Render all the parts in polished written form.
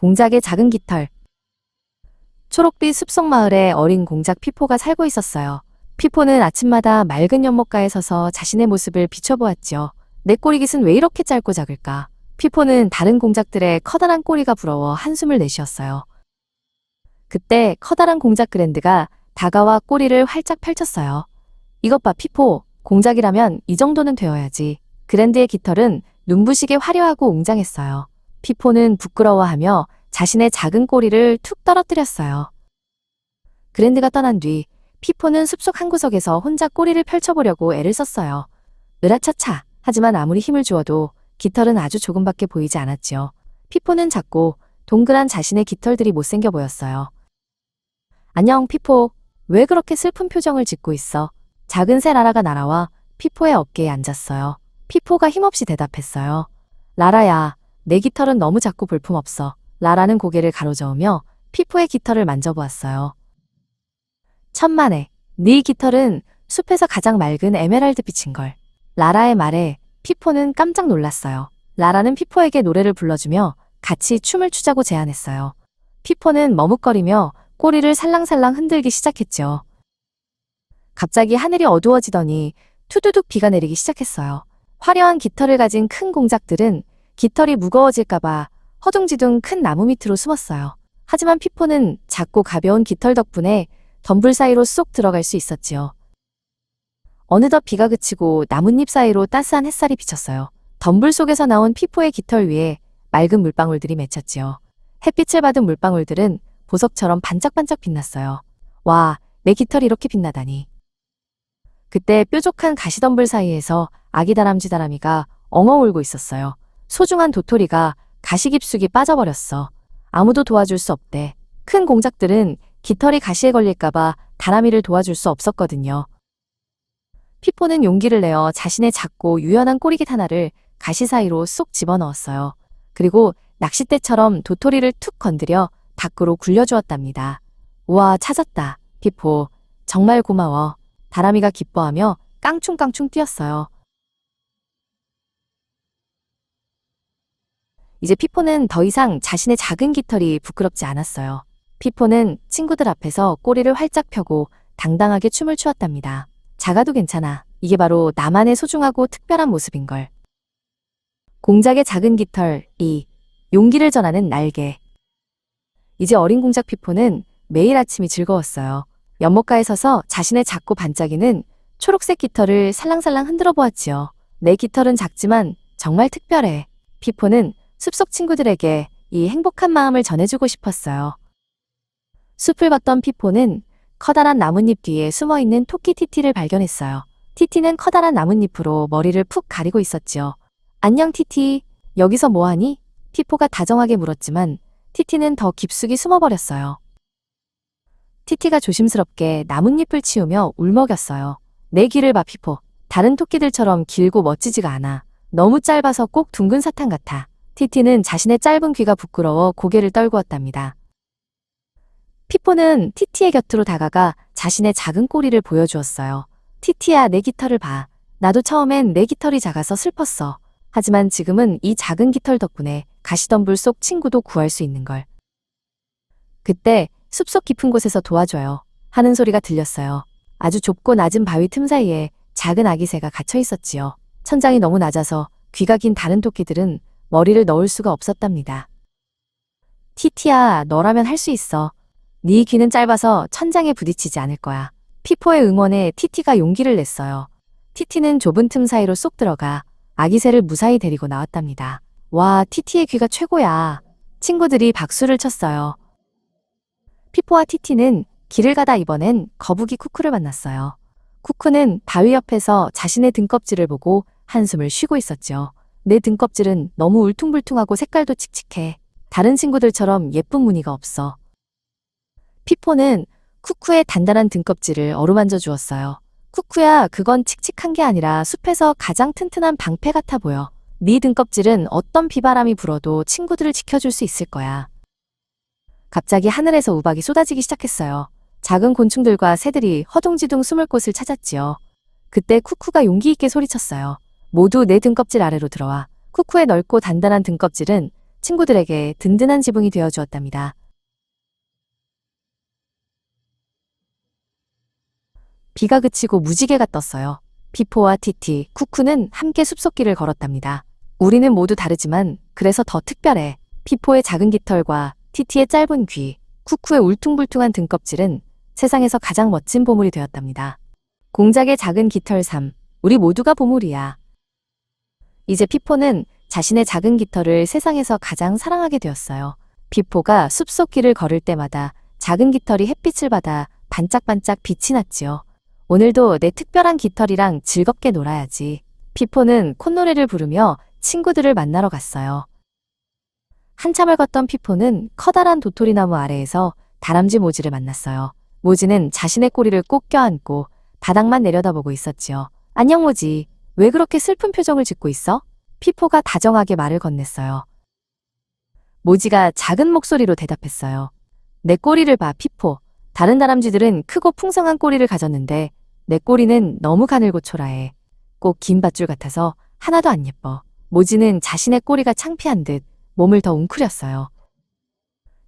공작의 작은 깃털. 초록빛 숲속 마을에 어린 공작 피포가 살고 있었어요. 피포는 아침마다 맑은 연못가에 서서 자신의 모습을 비춰보았지요. 내 꼬리깃은 왜 이렇게 짧고 작을까? 피포는 다른 공작들의 커다란 꼬리가 부러워 한숨을 내쉬었어요. 그때 커다란 공작 그랜드가 다가와 꼬리를 활짝 펼쳤어요. 이것 봐, 피포. 공작이라면 이 정도는 되어야지. 그랜드의 깃털은 눈부시게 화려하고 웅장했어요. 피포는 부끄러워하며 자신의 작은 꼬리를 툭 떨어뜨렸어요. 그랜드가 떠난 뒤 피포는 숲속 한 구석에서 혼자 꼬리를 펼쳐보려고 애를 썼어요. 으라차차. 하지만 아무리 힘을 주어도 깃털은 아주 조금밖에 보이지 않았지요. 피포는 작고 동그란 자신의 깃털들이 못생겨 보였어요. 안녕, 피포. 왜 그렇게 슬픈 표정을 짓고 있어? 작은 새 라라가 날아와 피포의 어깨에 앉았어요. 피포가 힘없이 대답했어요. 라라야, 내 깃털은 너무 작고 볼품없어. 라라는 고개를 가로저으며 피포의 깃털을 만져보았어요. 천만에, 네 깃털은 숲에서 가장 맑은 에메랄드 빛인걸. 라라의 말에 피포는 깜짝 놀랐어요. 라라는 피포에게 노래를 불러주며 같이 춤을 추자고 제안했어요. 피포는 머뭇거리며 꼬리를 살랑살랑 흔들기 시작했죠. 갑자기 하늘이 어두워지더니 투두둑 비가 내리기 시작했어요. 화려한 깃털을 가진 큰 공작들은 깃털이 무거워질까봐 허둥지둥 큰 나무 밑으로 숨었어요. 하지만 피포는 작고 가벼운 깃털 덕분에 덤불 사이로 쏙 들어갈 수 있었지요. 어느덧 비가 그치고 나뭇잎 사이로 따스한 햇살이 비쳤어요. 덤불 속에서 나온 피포의 깃털 위에 맑은 물방울들이 맺혔지요. 햇빛을 받은 물방울들은 보석처럼 반짝반짝 빛났어요. 와, 내 깃털이 이렇게 빛나다니. 그때 뾰족한 가시덤불 사이에서 아기 다람쥐 다람이가 엉엉 울고 있었어요. 소중한 도토리가 가시 깊숙이 빠져버렸어. 아무도 도와줄 수 없대. 큰 공작들은 깃털이 가시에 걸릴까봐 다람이를 도와줄 수 없었거든요. 피포는 용기를 내어 자신의 작고 유연한 꼬리깃 하나를 가시 사이로 쏙 집어넣었어요. 그리고 낚싯대처럼 도토리를 툭 건드려 밖으로 굴려주었답니다. 우와, 찾았다. 피포, 정말 고마워. 다람이가 기뻐하며 깡충깡충 뛰었어요. 이제 피포는 더 이상 자신의 작은 깃털이 부끄럽지 않았어요. 피포는 친구들 앞에서 꼬리를 활짝 펴고 당당하게 춤을 추었답니다. 작아도 괜찮아. 이게 바로 나만의 소중하고 특별한 모습인걸. 공작의 작은 깃털 2. 용기를 전하는 날개. 이제 어린 공작 피포는 매일 아침이 즐거웠어요. 연못가에 서서 자신의 작고 반짝이는 초록색 깃털을 살랑살랑 흔들어 보았지요. 내 깃털은 작지만 정말 특별해. 피포는 숲속 친구들에게 이 행복한 마음을 전해주고 싶었어요. 숲을 걷던 피포는 커다란 나뭇잎 뒤에 숨어있는 토끼 티티를 발견했어요. 티티는 커다란 나뭇잎으로 머리를 푹 가리고 있었지요. 안녕, 티티. 여기서 뭐하니? 피포가 다정하게 물었지만 티티는 더 깊숙이 숨어버렸어요. 티티가 조심스럽게 나뭇잎을 치우며 울먹였어요. 내 귀를 봐, 피포. 다른 토끼들처럼 길고 멋지지가 않아. 너무 짧아서 꼭 둥근 사탕 같아. 티티는 자신의 짧은 귀가 부끄러워 고개를 떨구었답니다. 피포는 티티의 곁으로 다가가 자신의 작은 꼬리를 보여주었어요. 티티야, 내 깃털을 봐. 나도 처음엔 내 깃털이 작아서 슬펐어. 하지만 지금은 이 작은 깃털 덕분에 가시덤불 속 친구도 구할 수 있는걸. 그때 숲속 깊은 곳에서 도와줘요 하는 소리가 들렸어요. 아주 좁고 낮은 바위 틈 사이에 작은 아기 새가 갇혀 있었지요. 천장이 너무 낮아서 귀가 긴 다른 토끼들은 머리를 넣을 수가 없었답니다. 티티야, 너라면 할 수 있어. 네 귀는 짧아서 천장에 부딪히지 않을 거야. 피포의 응원에 티티가 용기를 냈어요. 티티는 좁은 틈 사이로 쏙 들어가 아기 새를 무사히 데리고 나왔답니다. 와, 티티의 귀가 최고야. 친구들이 박수를 쳤어요. 피포와 티티는 길을 가다 이번엔 거북이 쿠쿠를 만났어요. 쿠쿠는 바위 옆에서 자신의 등껍질을 보고 한숨을 쉬고 있었죠. 내 등껍질은 너무 울퉁불퉁하고 색깔도 칙칙해. 다른 친구들처럼 예쁜 무늬가 없어. 피포는 쿠쿠의 단단한 등껍질을 어루만져 주었어요. 쿠쿠야, 그건 칙칙한 게 아니라 숲에서 가장 튼튼한 방패 같아 보여. 네 등껍질은 어떤 비바람이 불어도 친구들을 지켜줄 수 있을 거야. 갑자기 하늘에서 우박이 쏟아지기 시작했어요. 작은 곤충들과 새들이 허둥지둥 숨을 곳을 찾았지요. 그때 쿠쿠가 용기 있게 소리쳤어요. 모두 내 등껍질 아래로 들어와. 쿠쿠의 넓고 단단한 등껍질은 친구들에게 든든한 지붕이 되어 주었답니다. 비가 그치고 무지개가 떴어요. 피포와 티티, 쿠쿠는 함께 숲속길을 걸었답니다. 우리는 모두 다르지만 그래서 더 특별해. 피포의 작은 깃털과 티티의 짧은 귀, 쿠쿠의 울퉁불퉁한 등껍질은 세상에서 가장 멋진 보물이 되었답니다. 공작의 작은 깃털 3. 우리 모두가 보물이야. 이제 피포는 자신의 작은 깃털을 세상에서 가장 사랑하게 되었어요. 피포가 숲속 길을 걸을 때마다 작은 깃털이 햇빛을 받아 반짝반짝 빛이 났지요. 오늘도 내 특별한 깃털이랑 즐겁게 놀아야지. 피포는 콧노래를 부르며 친구들을 만나러 갔어요. 한참을 걷던 피포는 커다란 도토리나무 아래에서 다람쥐 모지를 만났어요. 모지는 자신의 꼬리를 꼭 껴안고 바닥만 내려다보고 있었지요. 안녕 모지, 왜 그렇게 슬픈 표정을 짓고 있어? 피포가 다정하게 말을 건넸어요. 모지가 작은 목소리로 대답했어요. 내 꼬리를 봐, 피포. 다른 다람쥐들은 크고 풍성한 꼬리를 가졌는데 내 꼬리는 너무 가늘고 초라해. 꼭 긴 밧줄 같아서 하나도 안 예뻐. 모지는 자신의 꼬리가 창피한 듯 몸을 더 웅크렸어요.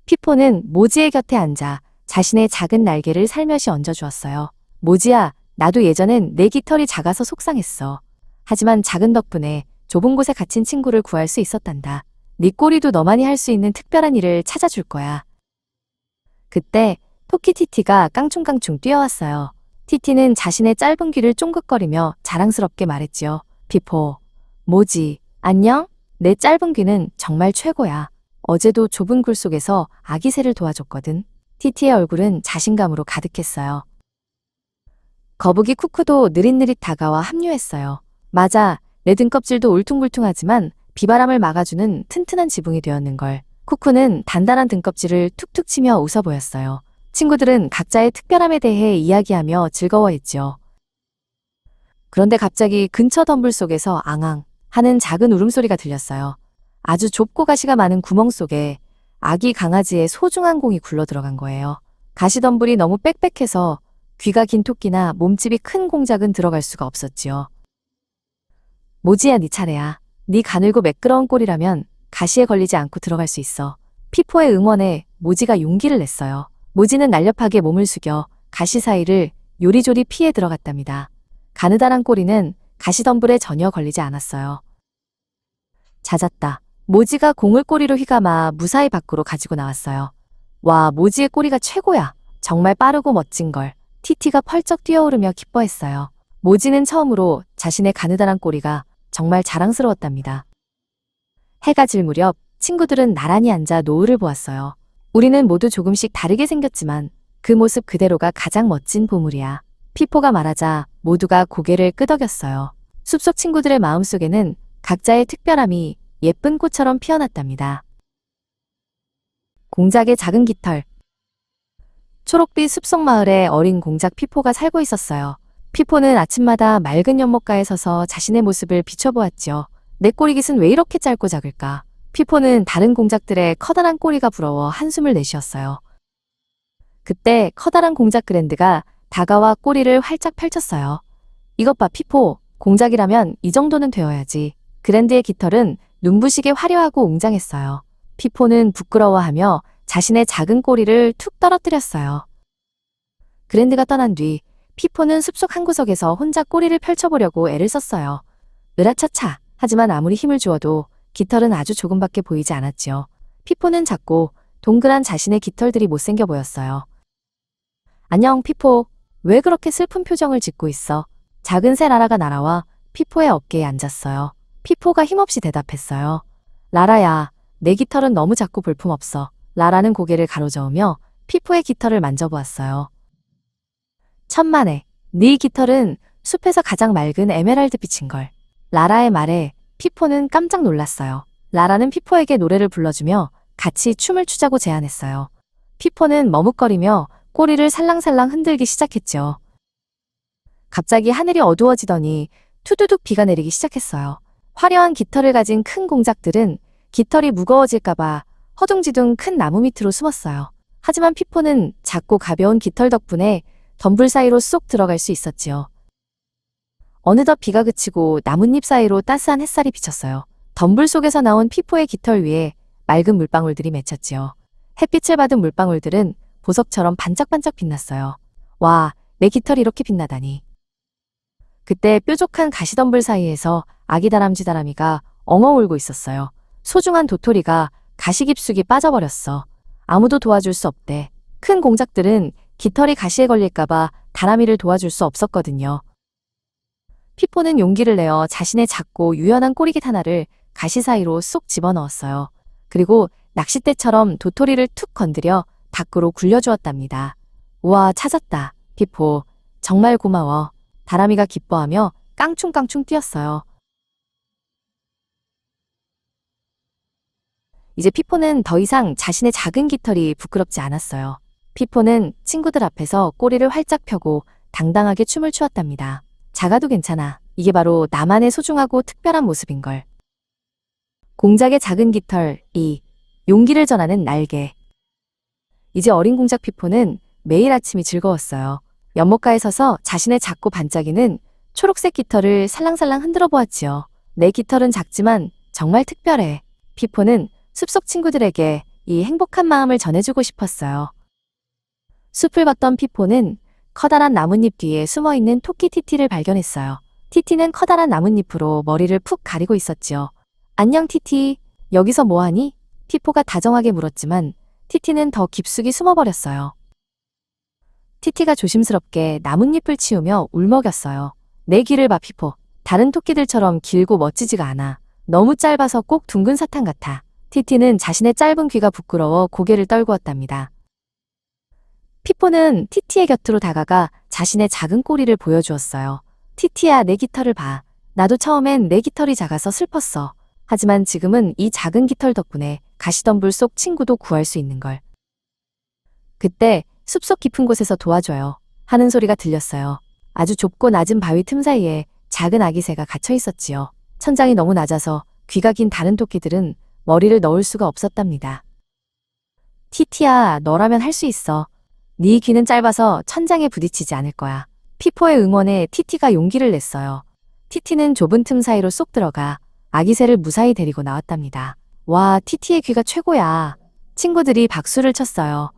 피포는 모지의 곁에 앉아 자신의 작은 날개를 살며시 얹어주었어요. 모지야, 나도 예전엔 내 깃털이 작아서 속상했어. 하지만 작은 덕분에 좁은 곳에 갇힌 친구를 구할 수 있었단다. 네 꼬리도 너만이 할 수 있는 특별한 일을 찾아줄 거야. 그때 토끼 티티가 깡충깡충 뛰어왔어요. 티티는 자신의 짧은 귀를 쫑긋거리며 자랑스럽게 말했지요. 피포, 모지, 안녕? 내 짧은 귀는 정말 최고야. 어제도 좁은 굴 속에서 아기 새를 도와줬거든. 티티의 얼굴은 자신감으로 가득했어요. 거북이 쿠쿠도 느릿느릿 다가와 합류했어요. 맞아, 내 등껍질도 울퉁불퉁하지만 비바람을 막아주는 튼튼한 지붕이 되었는걸. 쿠쿠는 단단한 등껍질을 툭툭 치며 웃어 보였어요. 친구들은 각자의 특별함에 대해 이야기하며 즐거워했지요. 그런데 갑자기 근처 덤불 속에서 앙앙 하는 작은 울음소리가 들렸어요. 아주 좁고 가시가 많은 구멍 속에 아기 강아지의 소중한 공이 굴러 들어간 거예요. 가시덤불이 너무 빽빽해서 귀가 긴 토끼나 몸집이 큰 공작은 들어갈 수가 없었지요. 모지야, 네 차례야. 네 가늘고 매끄러운 꼬리라면 가시에 걸리지 않고 들어갈 수 있어. 피포의 응원에 모지가 용기를 냈어요. 모지는 날렵하게 몸을 숙여 가시 사이를 요리조리 피해 들어갔답니다. 가느다란 꼬리는 가시덤불에 전혀 걸리지 않았어요. 잦았다. 모지가 공을 꼬리로 휘감아 무사히 밖으로 가지고 나왔어요. 와, 모지의 꼬리가 최고야. 정말 빠르고 멋진걸. 티티가 펄쩍 뛰어오르며 기뻐했어요. 모지는 처음으로 자신의 가느다란 꼬리가 정말 자랑스러웠답니다. 해가 질 무렵 친구들은 나란히 앉아 노을을 보았어요. 우리는 모두 조금씩 다르게 생겼지만 그 모습 그대로가 가장 멋진 보물이야. 피포가 말하자 모두가 고개를 끄덕였어요. 숲속 친구들의 마음속에는 각자의 특별함이 예쁜 꽃처럼 피어났답니다. 공작의 작은 깃털. 초록빛 숲속 마을에 어린 공작 피포가 살고 있었어요. 피포는 아침마다 맑은 연못가에 서서 자신의 모습을 비춰보았지요. 내 꼬리깃은 왜 이렇게 짧고 작을까? 피포는 다른 공작들의 커다란 꼬리가 부러워 한숨을 내쉬었어요. 그때 커다란 공작 그랜드가 다가와 꼬리를 활짝 펼쳤어요. 이것 봐, 피포. 공작이라면 이 정도는 되어야지. 그랜드의 깃털은 눈부시게 화려하고 웅장했어요. 피포는 부끄러워하며 자신의 작은 꼬리를 툭 떨어뜨렸어요. 그랜드가 떠난 뒤 피포는 숲속 한 구석에서 혼자 꼬리를 펼쳐보려고 애를 썼어요. 으라차차. 하지만 아무리 힘을 주어도 깃털은 아주 조금밖에 보이지 않았지요. 피포는 작고 동그란 자신의 깃털들이 못생겨 보였어요. 안녕, 피포. 왜 그렇게 슬픈 표정을 짓고 있어? 작은 새 라라가 날아와 피포의 어깨에 앉았어요. 피포가 힘없이 대답했어요. 라라야, 내 깃털은 너무 작고 볼품없어. 라라는 고개를 가로저으며 피포의 깃털을 만져보았어요. 천만에, 네 깃털은 숲에서 가장 맑은 에메랄드빛인걸. 라라의 말에 피포는 깜짝 놀랐어요. 라라는 피포에게 노래를 불러주며 같이 춤을 추자고 제안했어요. 피포는 머뭇거리며 꼬리를 살랑살랑 흔들기 시작했죠. 갑자기 하늘이 어두워지더니 투두둑 비가 내리기 시작했어요. 화려한 깃털을 가진 큰 공작들은 깃털이 무거워질까봐 허둥지둥 큰 나무 밑으로 숨었어요. 하지만 피포는 작고 가벼운 깃털 덕분에 덤불 사이로 쏙 들어갈 수 있었지요. 어느덧 비가 그치고 나뭇잎 사이로 따스한 햇살이 비쳤어요. 덤불 속에서 나온 피포의 깃털 위에 맑은 물방울들이 맺혔지요. 햇빛을 받은 물방울들은 보석처럼 반짝반짝 빛났어요. 와, 내 깃털이 이렇게 빛나다니. 그때 뾰족한 가시덤불 사이에서 아기 다람쥐 다람이가 엉엉 울고 있었어요. 소중한 도토리가 가시 깊숙이 빠져버렸어. 아무도 도와줄 수 없대. 큰 공작들은 깃털이 가시에 걸릴까봐 다람이를 도와줄 수 없었거든요. 피포는 용기를 내어 자신의 작고 유연한 꼬리깃 하나를 가시 사이로 쏙 집어넣었어요. 그리고 낚싯대처럼 도토리를 툭 건드려 밖으로 굴려주었답니다. 우와, 찾았다. 피포, 정말 고마워. 다람이가 기뻐하며 깡충깡충 뛰었어요. 이제 피포는 더 이상 자신의 작은 깃털이 부끄럽지 않았어요. 피포는 친구들 앞에서 꼬리를 활짝 펴고 당당하게 춤을 추었답니다. 작아도 괜찮아. 이게 바로 나만의 소중하고 특별한 모습인걸. 공작의 작은 깃털 2. 용기를 전하는 날개. 이제 어린 공작 피포는 매일 아침이 즐거웠어요. 연못가에 서서 자신의 작고 반짝이는 초록색 깃털을 살랑살랑 흔들어 보았지요. 내 깃털은 작지만 정말 특별해. 피포는 숲속 친구들에게 이 행복한 마음을 전해주고 싶었어요. 숲을 걷던 피포는 커다란 나뭇잎 뒤에 숨어있는 토끼 티티를 발견했어요. 티티는 커다란 나뭇잎으로 머리를 푹 가리고 있었지요. 안녕 티티, 여기서 뭐하니? 피포가 다정하게 물었지만 티티는 더 깊숙이 숨어버렸어요. 티티가 조심스럽게 나뭇잎을 치우며 울먹였어요. 내 귀를 봐 피포. 다른 토끼들처럼 길고 멋지지가 않아. 너무 짧아서 꼭 둥근 사탕 같아. 티티는 자신의 짧은 귀가 부끄러워 고개를 떨구었답니다. 피포는 티티의 곁으로 다가가 자신의 작은 꼬리를 보여주었어요. 티티야, 내 깃털을 봐. 나도 처음엔 내 깃털이 작아서 슬펐어. 하지만 지금은 이 작은 깃털 덕분에 가시덤불 속 친구도 구할 수 있는걸. 그때 숲속 깊은 곳에서 도와줘요 하는 소리가 들렸어요. 아주 좁고 낮은 바위 틈 사이에 작은 아기 새가 갇혀 있었지요. 천장이 너무 낮아서 귀가 긴 다른 토끼들은 머리를 넣을 수가 없었답니다. 티티야, 너라면 할 수 있어. 네 귀는 짧아서 천장에 부딪히지 않을 거야. 피포의 응원에 티티가 용기를 냈어요. 티티는 좁은 틈 사이로 쏙 들어가 아기 새를 무사히 데리고 나왔답니다. 와, 티티의 귀가 최고야. 친구들이 박수를 쳤어요.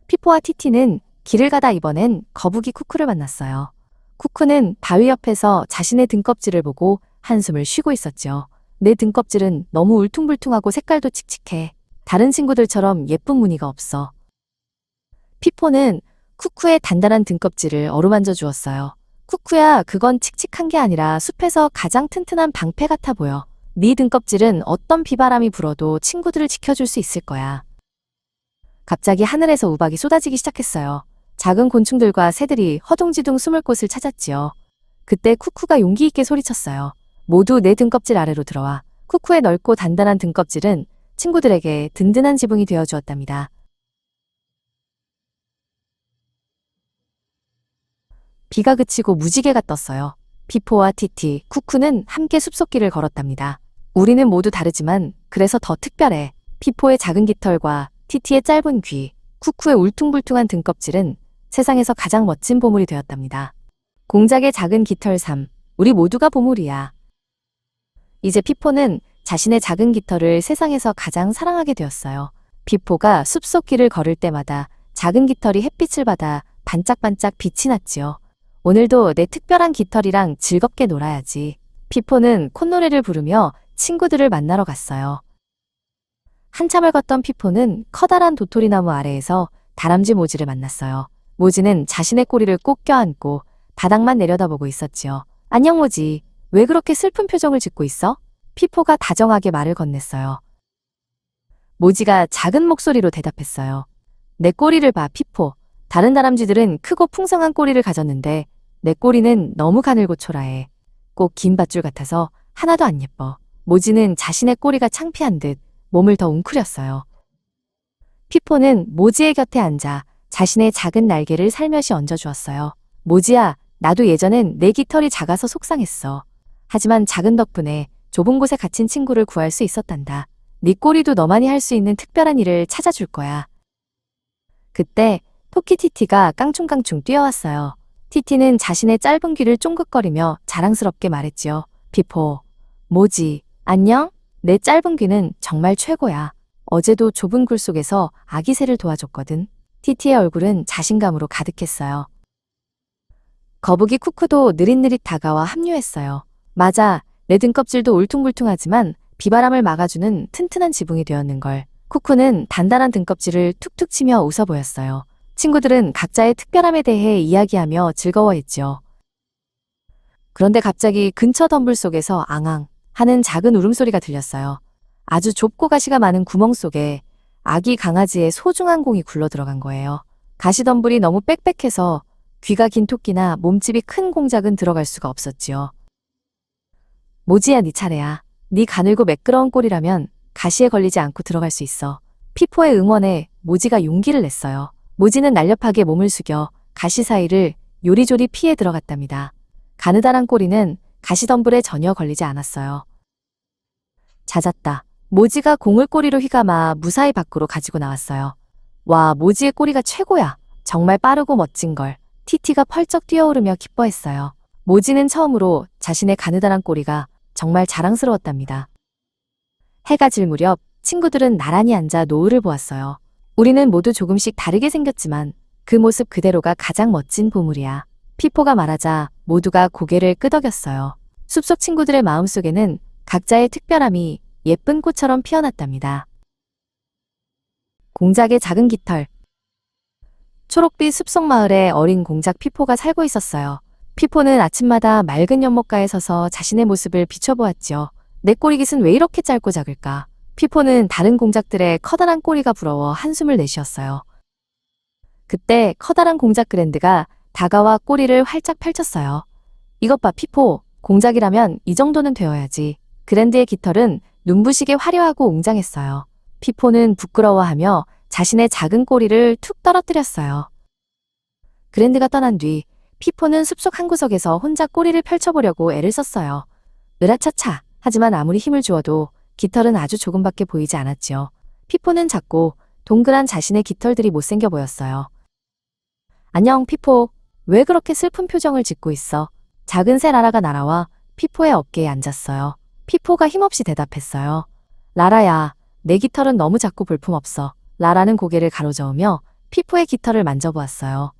피포와 티티는 길을 가다 이번엔 거북이 쿠쿠를 만났어요. 쿠쿠는 바위 옆에서 자신의 등껍질을 보고 한숨을 쉬고 있었죠. 내 등껍질은 너무 울퉁불퉁하고 색깔도 칙칙해. 다른 친구들처럼 예쁜 무늬가 없어. 피포는 쿠쿠의 단단한 등껍질을 어루만져 주었어요. 쿠쿠야, 그건 칙칙한 게 아니라 숲에서 가장 튼튼한 방패 같아 보여. 네 등껍질은 어떤 비바람이 불어도 친구들을 지켜줄 수 있을 거야. 갑자기 하늘에서 우박이 쏟아지기 시작했어요. 작은 곤충들과 새들이 허둥지둥 숨을 곳을 찾았지요. 그때 쿠쿠가 용기 있게 소리쳤어요. 모두 내 등껍질 아래로 들어와. 쿠쿠의 넓고 단단한 등껍질은 친구들에게 든든한 지붕이 되어주었답니다. 비가 그치고 무지개가 떴어요. 피포와 티티, 쿠쿠는 함께 숲속길을 걸었답니다. 우리는 모두 다르지만 그래서 더 특별해. 피포의 작은 깃털과 티티의 짧은 귀, 쿠쿠의 울퉁불퉁한 등껍질은 세상에서 가장 멋진 보물이 되었답니다. 공작의 작은 깃털 3. 우리 모두가 보물이야. 이제 피포는 자신의 작은 깃털을 세상에서 가장 사랑하게 되었어요. 피포가 숲속 길을 걸을 때마다 작은 깃털이 햇빛을 받아 반짝반짝 빛이 났지요. 오늘도 내 특별한 깃털이랑 즐겁게 놀아야지. 피포는 콧노래를 부르며 친구들을 만나러 갔어요. 한참을 걷던 피포는 커다란 도토리나무 아래에서 다람쥐 모지를 만났어요. 모지는 자신의 꼬리를 꼭 껴안고 바닥만 내려다보고 있었지요. 안녕 모지, 왜 그렇게 슬픈 표정을 짓고 있어? 피포가 다정하게 말을 건넸어요. 모지가 작은 목소리로 대답했어요. 내 꼬리를 봐, 피포. 다른 다람쥐들은 크고 풍성한 꼬리를 가졌는데 내 꼬리는 너무 가늘고 초라해. 꼭 긴 밧줄 같아서 하나도 안 예뻐. 모지는 자신의 꼬리가 창피한 듯 몸을 더 웅크렸어요. 피포는 모지의 곁에 앉아 자신의 작은 날개를 살며시 얹어주었어요. 모지야, 나도 예전엔 내 깃털이 작아서 속상했어. 하지만 작은 덕분에 좁은 곳에 갇힌 친구를 구할 수 있었단다. 네 꼬리도 너만이 할 수 있는 특별한 일을 찾아줄 거야. 그때 토끼 티티가 깡충깡충 뛰어왔어요. 티티는 자신의 짧은 귀를 쫑긋거리며 자랑스럽게 말했지요. 피포, 모지, 안녕? 내 짧은 귀는 정말 최고야. 어제도 좁은 굴 속에서 아기 새를 도와줬거든. 티티의 얼굴은 자신감으로 가득했어요. 거북이 쿠쿠도 느릿느릿 다가와 합류했어요. 맞아, 내 등껍질도 울퉁불퉁하지만 비바람을 막아주는 튼튼한 지붕이 되었는걸. 쿠쿠는 단단한 등껍질을 툭툭 치며 웃어 보였어요. 친구들은 각자의 특별함에 대해 이야기하며 즐거워했죠. 그런데 갑자기 근처 덤불 속에서 앙앙 하는 작은 울음소리가 들렸어요. 아주 좁고 가시가 많은 구멍 속에 아기 강아지의 소중한 공이 굴러 들어간 거예요. 가시덤불이 너무 빽빽해서 귀가 긴 토끼나 몸집이 큰 공작은 들어갈 수가 없었지요. 모지야, 네 차례야. 네 가늘고 매끄러운 꼴이라면 가시에 걸리지 않고 들어갈 수 있어. 피포의 응원에 모지가 용기를 냈어요. 모지는 날렵하게 몸을 숙여 가시 사이를 요리조리 피해 들어갔답니다. 가느다란 꼬리는 가시덤불에 전혀 걸리지 않았어요. 잦았다. 모지가 공을 꼬리로 휘감아 무사히 밖으로 가지고 나왔어요. 와, 모지의 꼬리가 최고야. 정말 빠르고 멋진걸. 티티가 펄쩍 뛰어오르며 기뻐했어요. 모지는 처음으로 자신의 가느다란 꼬리가 정말 자랑스러웠답니다. 해가 질 무렵 친구들은 나란히 앉아 노을을 보았어요. 우리는 모두 조금씩 다르게 생겼지만 그 모습 그대로가 가장 멋진 보물이야. 피포가 말하자 모두가 고개를 끄덕였어요. 숲속 친구들의 마음속에는 각자의 특별함이 예쁜 꽃처럼 피어났답니다. 공작의 작은 깃털. 초록빛 숲속 마을에 어린 공작 피포가 살고 있었어요. 피포는 아침마다 맑은 연못가에 서서 자신의 모습을 비춰보았지요. 내 꼬리깃은 왜 이렇게 짧고 작을까? 피포는 다른 공작들의 커다란 꼬리가 부러워 한숨을 내쉬었어요. 그때 커다란 공작 그랜드가 다가와 꼬리를 활짝 펼쳤어요. 이것 봐, 피포. 공작이라면 이 정도는 되어야지. 그랜드의 깃털은 눈부시게 화려하고 웅장했어요. 피포는 부끄러워하며 자신의 작은 꼬리를 툭 떨어뜨렸어요. 그랜드가 떠난 뒤 피포는 숲속 한 구석에서 혼자 꼬리를 펼쳐보려고 애를 썼어요. 으라차차. 하지만 아무리 힘을 주어도 깃털은 아주 조금밖에 보이지 않았지요. 피포는 작고 동그란 자신의 깃털들이 못생겨 보였어요. 안녕, 피포. 왜 그렇게 슬픈 표정을 짓고 있어? 작은 새 라라가 날아와 피포의 어깨에 앉았어요. 피포가 힘없이 대답했어요. 라라야, 내 깃털은 너무 작고 볼품없어. 라라는 고개를 가로저으며 피포의 깃털을 만져보았어요.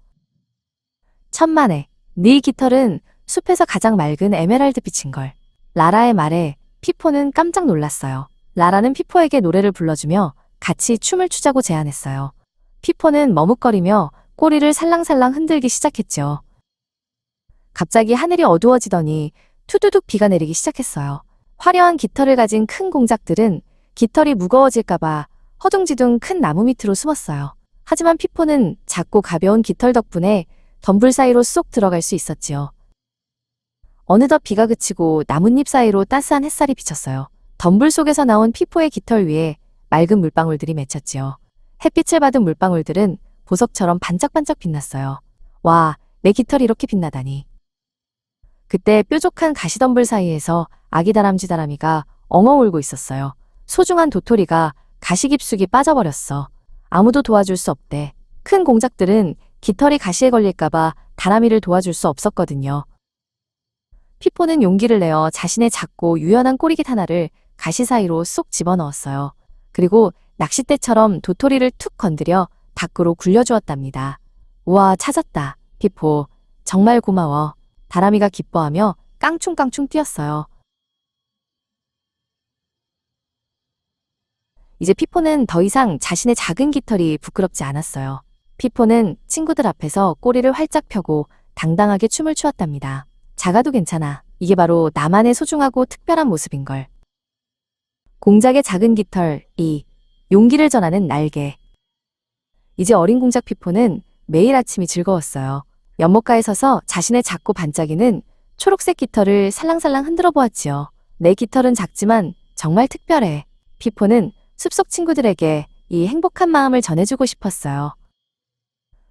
천만에, 네 깃털은 숲에서 가장 맑은 에메랄드 빛인걸. 라라의 말에 피포는 깜짝 놀랐어요. 라라는 피포에게 노래를 불러주며 같이 춤을 추자고 제안했어요. 피포는 머뭇거리며 꼬리를 살랑살랑 흔들기 시작했죠. 갑자기 하늘이 어두워지더니 투두둑 비가 내리기 시작했어요. 화려한 깃털을 가진 큰 공작들은 깃털이 무거워질까봐 허둥지둥 큰 나무 밑으로 숨었어요. 하지만 피포는 작고 가벼운 깃털 덕분에 덤불 사이로 쏙 들어갈 수 있었지요. 어느덧 비가 그치고 나뭇잎 사이로 따스한 햇살이 비쳤어요. 덤불 속에서 나온 피포의 깃털 위에 맑은 물방울들이 맺혔지요. 햇빛을 받은 물방울들은 보석처럼 반짝반짝 빛났어요. 와, 내 깃털이 이렇게 빛나다니. 그때 뾰족한 가시덤불 사이에서 아기 다람쥐가 엉엉 울고 있었어요. 소중한 도토리가 가시 깊숙이 빠져버렸어. 아무도 도와줄 수 없대. 큰 공작들은 깃털이 가시에 걸릴까봐 다람이를 도와줄 수 없었거든요. 피포는 용기를 내어 자신의 작고 유연한 꼬리깃 하나를 가시 사이로 쏙 집어넣었어요. 그리고 낚싯대처럼 도토리를 툭 건드려 밖으로 굴려주었답니다. 우와, 찾았다. 피포, 정말 고마워. 다람이가 기뻐하며 깡충깡충 뛰었어요. 이제 피포는 더 이상 자신의 작은 깃털이 부끄럽지 않았어요. 피포는 친구들 앞에서 꼬리를 활짝 펴고 당당하게 춤을 추었답니다. 작아도 괜찮아. 이게 바로 나만의 소중하고 특별한 모습인걸. 공작의 작은 깃털 2. 용기를 전하는 날개. 이제 어린 공작 피포는 매일 아침이 즐거웠어요. 연못가에 서서 자신의 작고 반짝이는 초록색 깃털을 살랑살랑 흔들어 보았지요. 내 깃털은 작지만 정말 특별해. 피포는 숲속 친구들에게 이 행복한 마음을 전해주고 싶었어요.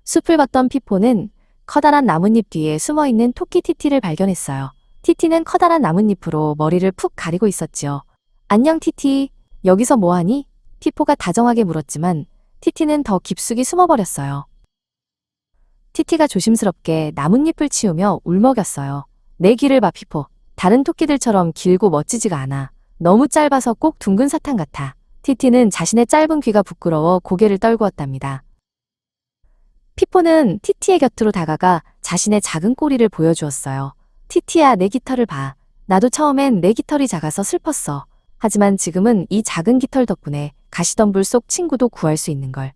숲을 걷던 피포는 커다란 나뭇잎 뒤에 숨어있는 토끼 티티를 발견했어요. 티티는 커다란 나뭇잎으로 머리를 푹 가리고 있었지요. 안녕, 티티. 여기서 뭐하니? 피포가 다정하게 물었지만 티티는 더 깊숙이 숨어버렸어요. 티티가 조심스럽게 나뭇잎을 치우며 울먹였어요. 내 귀를 봐, 피포. 다른 토끼들처럼 길고 멋지지가 않아. 너무 짧아서 꼭 둥근 사탕 같아. 티티는 자신의 짧은 귀가 부끄러워 고개를 떨구었답니다. 피포는 티티의 곁으로 다가가 자신의 작은 꼬리를 보여주었어요. 티티야, 내 깃털을 봐. 나도 처음엔 내 깃털이 작아서 슬펐어. 하지만 지금은 이 작은 깃털 덕분에 가시덤불 속 친구도 구할 수 있는 걸.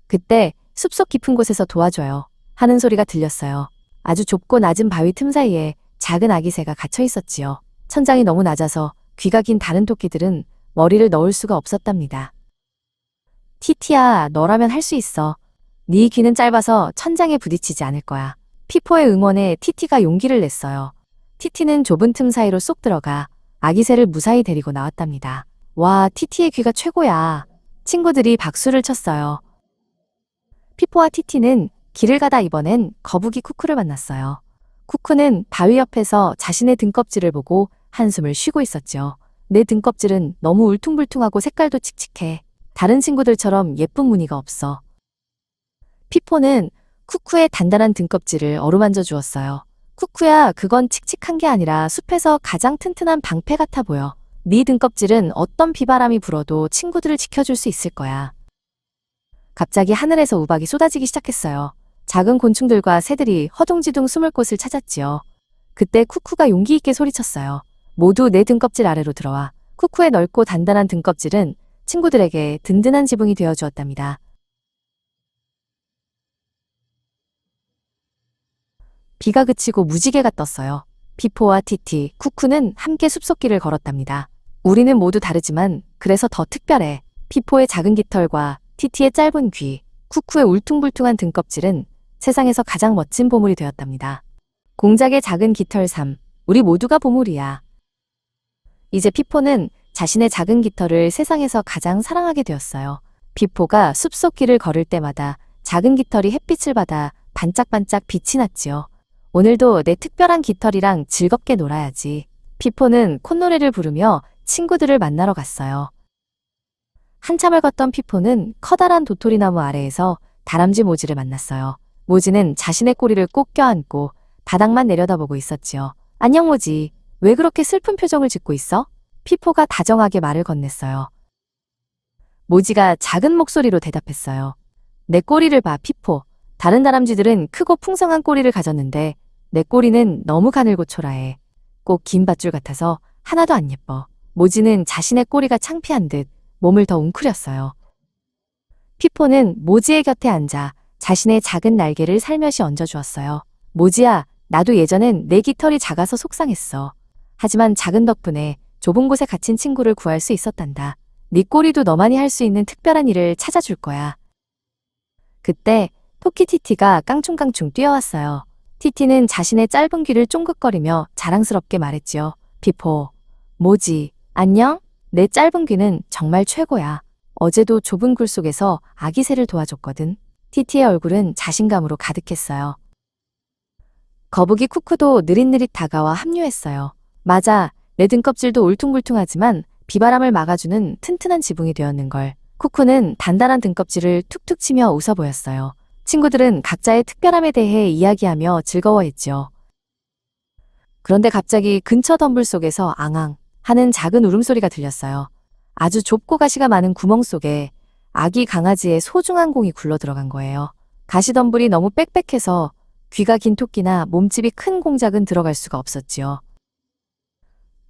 그때 숲속 깊은 곳에서 도와줘요 하는 소리가 들렸어요. 아주 좁고 낮은 바위 틈 사이에 작은 아기 새가 갇혀 있었지요. 천장이 너무 낮아서 귀가 긴 다른 토끼들은 머리를 넣을 수가 없었답니다. 티티야, 너라면 할 수 있어. 네 귀는 짧아서 천장에 부딪히지 않을 거야. 피포의 응원에 티티가 용기를 냈어요. 티티는 좁은 틈 사이로 쏙 들어가 아기 새를 무사히 데리고 나왔답니다. 와, 티티의 귀가 최고야. 친구들이 박수를 쳤어요. 피포와 티티는 길을 가다 이번엔 거북이 쿠쿠를 만났어요. 쿠쿠는 바위 옆에서 자신의 등껍질을 보고 한숨을 쉬고 있었죠. 내 등껍질은 너무 울퉁불퉁하고 색깔도 칙칙해. 다른 친구들처럼 예쁜 무늬가 없어. 피포는 쿠쿠의 단단한 등껍질을 어루만져 주었어요. 쿠쿠야, 그건 칙칙한 게 아니라 숲에서 가장 튼튼한 방패 같아 보여. 네 등껍질은 어떤 비바람이 불어도 친구들을 지켜줄 수 있을 거야. 갑자기 하늘에서 우박이 쏟아지기 시작했어요. 작은 곤충들과 새들이 허둥지둥 숨을 곳을 찾았지요. 그때 쿠쿠가 용기 있게 소리쳤어요. 모두 내 등껍질 아래로 들어와. 쿠쿠의 넓고 단단한 등껍질은 친구들에게 든든한 지붕이 되어 주었답니다. 비가 그치고 무지개가 떴어요. 피포와 티티, 쿠쿠는 함께 숲속길을 걸었답니다. 우리는 모두 다르지만 그래서 더 특별해. 피포의 작은 깃털과 티티의 짧은 귀, 쿠쿠의 울퉁불퉁한 등껍질은 세상에서 가장 멋진 보물이 되었답니다. 공작의 작은 깃털 3, 우리 모두가 보물이야. 이제 피포는 자신의 작은 깃털을 세상에서 가장 사랑하게 되었어요. 피포가 숲속길을 걸을 때마다 작은 깃털이 햇빛을 받아 반짝반짝 빛이 났지요. 오늘도 내 특별한 깃털이랑 즐겁게 놀아야지. 피포는 콧노래를 부르며 친구들을 만나러 갔어요. 한참을 걷던 피포는 커다란 도토리나무 아래에서 다람쥐 모지를 만났어요. 모지는 자신의 꼬리를 꼭 껴안고 바닥만 내려다보고 있었지요. 안녕 모지, 왜 그렇게 슬픈 표정을 짓고 있어? 피포가 다정하게 말을 건넸어요. 모지가 작은 목소리로 대답했어요. 내 꼬리를 봐, 피포. 다른 다람쥐들은 크고 풍성한 꼬리를 가졌는데 내 꼬리는 너무 가늘고 초라해. 꼭 긴 밧줄 같아서 하나도 안 예뻐. 모지는 자신의 꼬리가 창피한 듯 몸을 더 웅크렸어요. 피포는 모지의 곁에 앉아 자신의 작은 날개를 살며시 얹어주었어요. 모지야, 나도 예전엔 내 깃털이 작아서 속상했어. 하지만 작은 덕분에 좁은 곳에 갇힌 친구를 구할 수 있었단다. 네 꼬리도 너만이 할 수 있는 특별한 일을 찾아줄 거야. 그때 토끼 티티가 깡충깡충 뛰어왔어요. 티티는 자신의 짧은 귀를 쫑긋거리며 자랑스럽게 말했지요. 피포, 모지, 안녕? 내 짧은 귀는 정말 최고야. 어제도 좁은 굴 속에서 아기 새를 도와줬거든. 티티의 얼굴은 자신감으로 가득했어요. 거북이 쿠쿠도 느릿느릿 다가와 합류했어요. 맞아, 내 등껍질도 울퉁불퉁하지만 비바람을 막아주는 튼튼한 지붕이 되었는걸. 쿠쿠는 단단한 등껍질을 툭툭 치며 웃어 보였어요. 친구들은 각자의 특별함에 대해 이야기하며 즐거워했지요. 그런데 갑자기 근처 덤불 속에서 앙앙 하는 작은 울음소리가 들렸어요. 아주 좁고 가시가 많은 구멍 속에 아기 강아지의 소중한 공이 굴러 들어간 거예요. 가시덤불이 너무 빽빽해서 귀가 긴 토끼나 몸집이 큰 공작은 들어갈 수가 없었지요.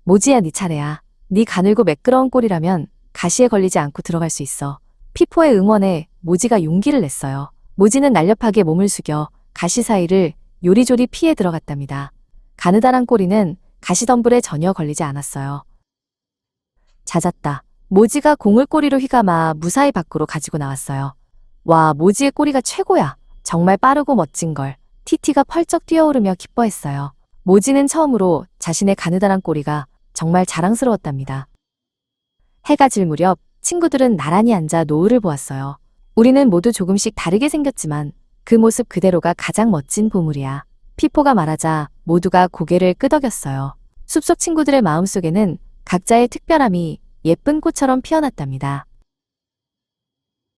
모지야, 네 차례야. 네 가늘고 매끄러운 꼬리라면 가시에 걸리지 않고 들어갈 수 있어. 피포의 응원에 모지가 용기를 냈어요. 모지는 날렵하게 몸을 숙여 가시 사이를 요리조리 피해 들어갔답니다. 가느다란 꼬리는 가시덤불에 전혀 걸리지 않았어요. 잦았다. 모지가 공을 꼬리로 휘감아 무사히 밖으로 가지고 나왔어요. 와, 모지의 꼬리가 최고야. 정말 빠르고 멋진걸. 티티가 펄쩍 뛰어오르며 기뻐했어요. 모지는 처음으로 자신의 가느다란 꼬리가 정말 자랑스러웠답니다. 해가 질 무렵 친구들은 나란히 앉아 노을을 보았어요. 우리는 모두 조금씩 다르게 생겼지만 그 모습 그대로가 가장 멋진 보물이야. 피포가 말하자 모두가 고개를 끄덕였어요. 숲속 친구들의 마음속에는 각자의 특별함이 예쁜 꽃처럼 피어났답니다.